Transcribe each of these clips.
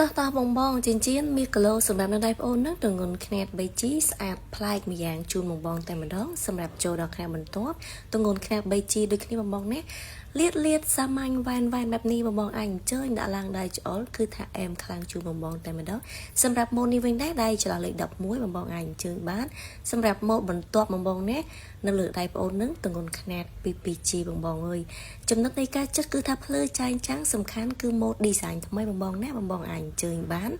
តោះបងបងចិញ្ចៀនមានគីឡូសម្រាប់នៅដៃប្អូននឹងទម្ងន់ខ្នាត 3G ស្អាតប្លែកម្យ៉ាងជូនបងតែម្ដងសម្រាប់ចូលដល់ខ្នាតបន្ទាប់ទម្ងន់ខ្នាត 3G ដូចគ្នាបងនេះលាតសាមញ្ញវ៉ែនបែបនេះបងអញអញ្ជើញដាក់ឡើងដៃច្អល់គឺថាអែមខ្លាំងជូនបងតែម្ដងសម្រាប់ម៉ូតនេះវិញដែរដៃច្រឡោះលេខ11បងអញអញ្ជើញបានសម្រាប់ម៉ូតបន្ទាប់បងនេះនៅលើដៃប្អូននឹងទម្ងន់ខ្នាត 2G បងអើយចំណុចនៃការចិត្តគឺថាភ្លើចែងចាំងសំខាន់គឺម៉ូត design ថ្មីបងណាបងអញអញ្ជើញបាន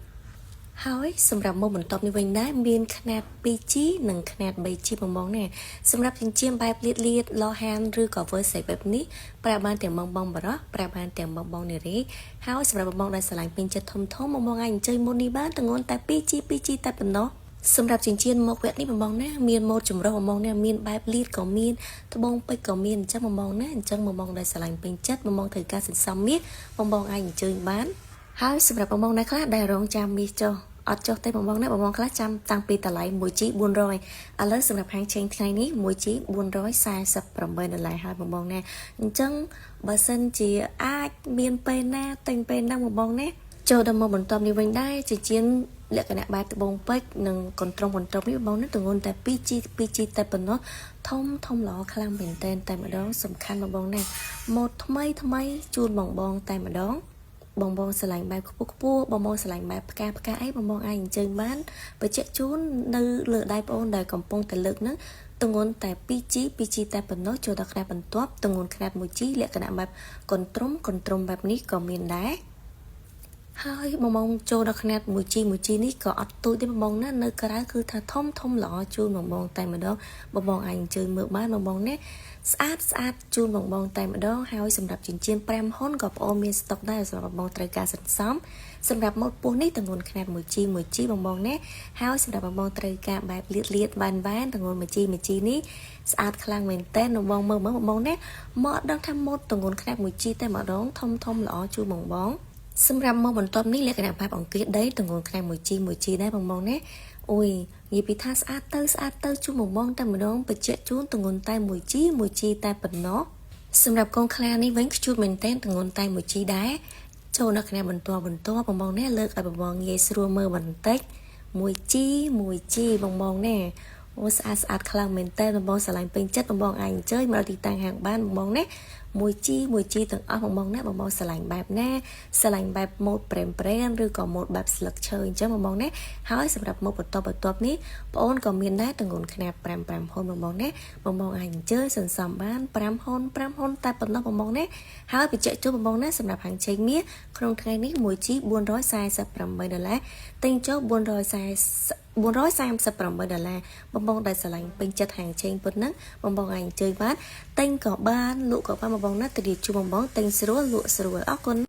ហើយសម្រាប់ម៉ូតបន្ទាប់នេះវិញដែរមានខ្នាត 2G និងខ្នាត 3G បងណាសម្រាប់ចិញ្ចៀនបែបលាតលោហានឬក៏ verse បែបនេះប្រើបានទាំងបងបរោះប្រើបានទាំងបងនារីហើយសម្រាប់បងដែលឆ្លាញ់ពេញចិត្តធំបងអញអញ្ជើញម៉ូតនេះបានទម្ងន់តែ 2G តែប៉ុណ្ណោះសម្រាប់ចិញ្ចៀនមកវគ្គនេះបងណាមានម៉ូតចម្រុះបងណាមានបែបលាតក៏មានត្បូងពេជ្រក៏មានអញ្ចឹងបងណាអញ្ចឹងបងដែលឆ្លាញ់ពេញចិត្តបងត្រូវការសន្សំមាសបងអញអញ្ជើញបានហើយសម្រាប់បងណាខ្លះដែលរងចាំមាសចុះអត់ចុះទេបងណាបងខ្លះចាំតាំងពីតម្លៃ 1G 400ឥឡូវសម្រាប់ហាងឆេងថ្ងៃនេះ 1G 448 ហើយបងណាអញ្ចឹងបើសិនជាអាចមានពេលណាទិញពេលហ្នឹងបងណាចូលដល់មកបន្ទាប់នេះវិញដែរជាជាលក្ខណៈបែបត្បូងពេជ្រនិងកន្ទ្រងនេះបងណាទម្ងន់តែ 2G តែប៉ុណ្ណោះធំល្អខ្លាំងមែនតែម្ដងសំខាន់បងណាម៉ូតថ្មីជូនបងតែម្ដងបងឆ្លាញ់បែបខ្ពស់បងឆ្លាញ់បែបផ្កាអីបងអញអញ្ជើញបានបញ្ជាក់ជូននៅលើដៃប្អូនដែលកំពុងតែលើកហ្នឹងទម្ងន់តែ 2G តែប៉ុណ្ណោះចូលដល់ខ្នាតបន្ទាប់ទម្ងន់ខ្នាត 1G លក្ខណៈបែបកន្ទ្រំបែបនេះក៏មានដែរហើយបងចូលដល់ខ្នាត 1G នេះក៏អត់ទូចទេបងណានៅក្រៅគឺថាធំល្អជូនបងតែម្ដងបងអញអញ្ជើញមើលបានបងណាស្អាតជូនបងតែម្ដងហើយសម្រាប់ចិញ្ចៀន5ហ៊ុនក៏ប្អូនមានស្តុកដែរសម្រាប់បងត្រូវការសន្សំសម្រាប់ម៉ូតពោះនេះទម្ងន់ខ្នាត 1G បងណាហើយសម្រាប់បងត្រូវការបែបលាតវ៉ែនទម្ងន់ 1G នេះស្អាតខ្លាំងមែនតើបងមើលបងណាមកដឹងថាម៉ូតទម្ងន់ខ្នាត 1G តែម្ដងធំល្អជូនបងសម្រាប់ម៉ូតបន្ទាប់នេះលក្ខណៈបែបអង្គាសដីទម្ងន់ខ្នាត 1G ដែរបងណាអូយនិយាយពីថាស្អាតទៅជូនបងតែម្ដងបញ្ជាក់ជូនទម្ងន់តែ 1G តែប៉ុណ្ណោះសម្រាប់កូនខ្លានេះវិញខ្ជូតមែនតើទម្ងន់តែ 1G ដែរចូលដល់ខ្នាតបន្ទាប់បងណាលើកឲ្យបងងាយស្រួលមើលបន្តិច 1G បងណាអូស្អាតខ្លាំងមែនតើបងឆ្លាញ់ពេញចិត្តបងអញអញ្ជើញមកទីតាំងហាងបានបងណា 1G ទាំងអស់បងណាបងឆ្លាញ់បែបណាឆ្លាញ់បែបម៉ូតប្រេមឬក៏ម៉ូតបែបស្លឹកឈើអញ្ចឹងបងណាហើយសម្រាប់ម៉ូតបន្ទាប់នេះបងអូនក៏មានដែរទម្ងន់ខ្នាត5ហ៊ុនបងណាបងអញអញ្ជើញសន្សំបាន5ហ៊ុនតែប៉ុណ្ណោះបងណាហើយបញ្ជាក់ជូនបងណាសម្រាប់ហាងឆេងមាសក្នុងថ្ងៃនេះ 1G 448 ទិញចូល438 បងដែលឆ្លាញ់ពេញចិត្តហាងឆេងប៉ុណ្ណឹងបងអញអញ្ជើញបានទិញក៏បានលក់ក៏បានបងណាទៅជូនបងទិញស្រួលលក់ស្រួលអរគុណ